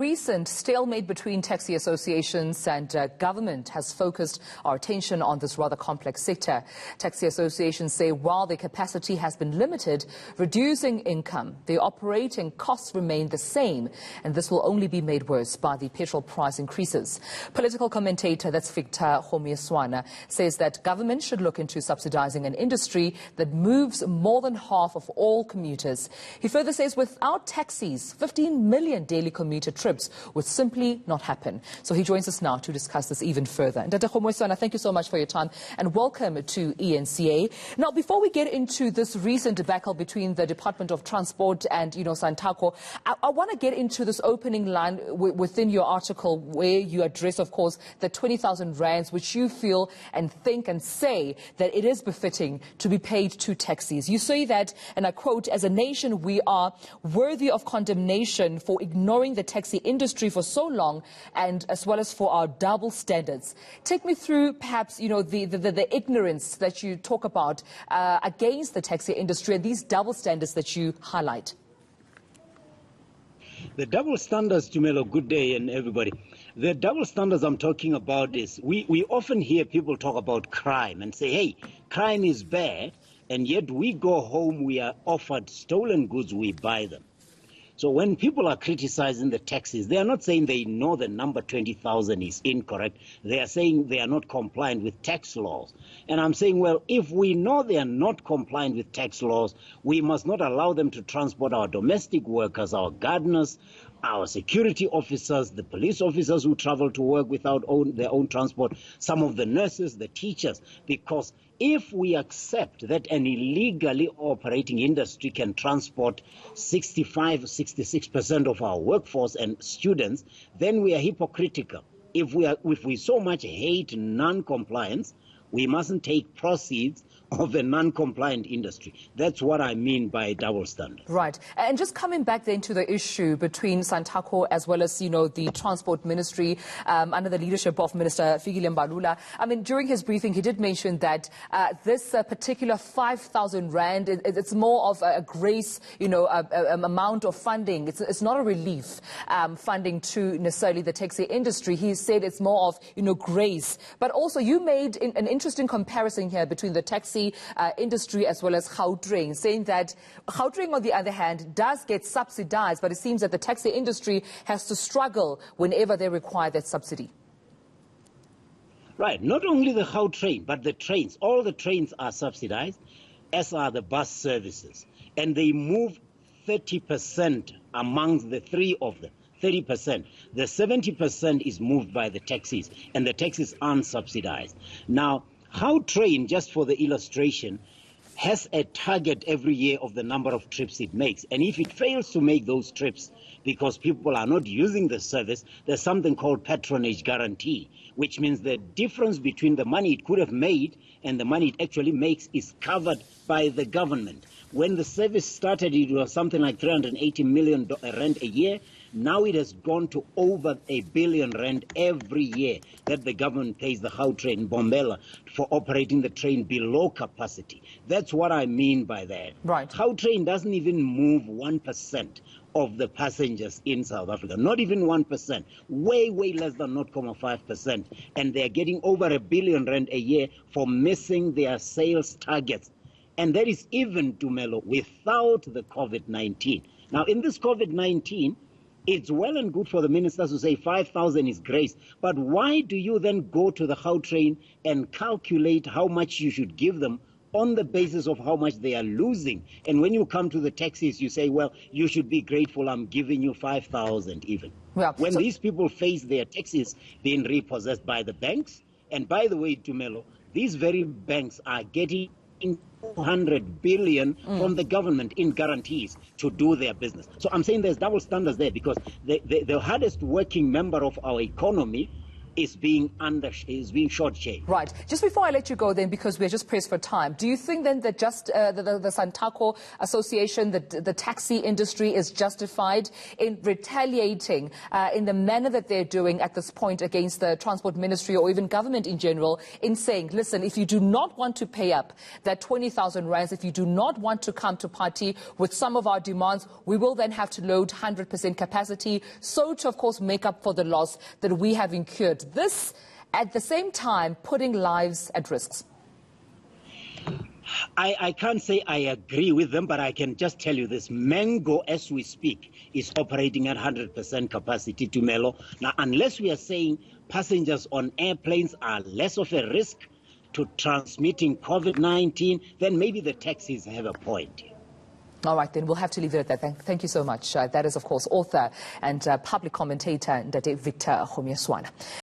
Recent stalemate between taxi associations and government has focused our attention on this rather complex sector. Taxi associations say while their capacity has been limited, reducing income, their operating costs remain the same, and this will only be made worse by the petrol price increases. Political commentator, that's Victor Kgomoeswana, says that government should look into subsidizing an industry that moves more than half of all commuters. He further says without taxis, 15 million daily commuter trips would simply not happen. So he joins us now to discuss this even further. And Dr. Kgomoeswana, thank you so much for your time and welcome to eNCA. Now, before we get into this recent debacle between the Department of Transport and, SANTACO, I want to get into this opening line within your article where you address, of course, the 20,000 rands, which you feel and think and say that it is befitting to be paid to taxis. You say that, and I quote, "As a nation, we are worthy of condemnation for ignoring the taxi industry for so long, and as well as for our double standards." Take me through perhaps the ignorance that you talk about against the taxi industry and these double standards that you highlight. The double standards, Tumelo, good day and everybody. The double standards I'm talking about is we often hear people talk about crime and say, hey, crime is bad, and yet we go home, we are offered stolen goods, we buy them. So when people are criticizing the taxis, they are not saying they know the number 20,000 is incorrect. They are saying they are not compliant with tax laws. And I'm saying, well, if we know they are not compliant with tax laws, we must not allow them to transport our domestic workers, our gardeners, our security officers, the police officers who travel to work without their own transport, some of the nurses, the teachers, because if we accept that an illegally operating industry can transport 65–66% of our workforce and students, then we are hypocritical. If we so much hate non-compliance, we mustn't take proceeds of a non-compliant industry. That's what I mean by double standard. Right. And just coming back then to the issue between SANTACO as well as, the Transport Ministry under the leadership of Minister Fikile Mbalula. I mean, during his briefing, he did mention that this particular 5,000 rand, it's more of a grace, amount of funding. It's not a relief funding to necessarily the taxi industry. He said it's more of, grace. But also you made an interesting comparison here between the taxi industry as well as Gautrain, saying that Gautrain, on the other hand, does get subsidized, but it seems that the taxi industry has to struggle whenever they require that subsidy. Right. Not only the Gautrain, but the trains. All the trains are subsidized, as are the bus services. And they move 30% amongst the three of them. 30%. The 70% is moved by the taxis, and the taxis aren't subsidized. Now, Gautrain, just for the illustration, has a target every year of the number of trips it makes. And if it fails to make those trips because people are not using the service, there's something called patronage guarantee, which means the difference between the money it could have made and the money it actually makes is covered by the government. When the service started, it was something like 380 million rand a year. Now it has gone to over 1 billion rand every year that the government pays the Gautrain Bombela for operating the train below capacity. That's what I mean by that. Right. Gautrain doesn't even move 1% of the passengers in South Africa. Not even 1%. Way, way less than 0.5%. And they're getting over 1 billion rand a year for missing their sales targets. And that is even, Tumelo, without the COVID-19. Now, in this COVID-19, it's well and good for the ministers to say 5,000 is grace, but why do you then go to the Gautrain and calculate how much you should give them on the basis of how much they are losing? And when you come to the taxis, you say, well, you should be grateful, I'm giving you 5,000 even. Well, when these people face their taxis being repossessed by the banks, and by the way, Tumelo, these very banks are getting 200 billion from the government in guarantees to do their business. So I'm saying there's double standards there because the hardest working member of our economy is being shortchanged. Right. Just before I let you go then, because we're just pressed for time, do you think then that just the Santaco Association, the taxi industry is justified in retaliating in the manner that they're doing at this point against the Transport Ministry or even government in general, in saying, listen, if you do not want to pay up that 20,000 rands, if you do not want to come to party with some of our demands, we will then have to load 100% capacity, so to, of course, make up for the loss that we have incurred. This, at the same time, putting lives at risk. I can't say I agree with them, but I can just tell you this. Mango, as we speak, is operating at 100% capacity to Melo. Now, unless we are saying passengers on airplanes are less of a risk to transmitting COVID-19, then maybe the taxis have a point. All right, then we'll have to leave it at that. Thank you so much. That is, of course, author and public commentator Ndate Victor Kgomoeswana.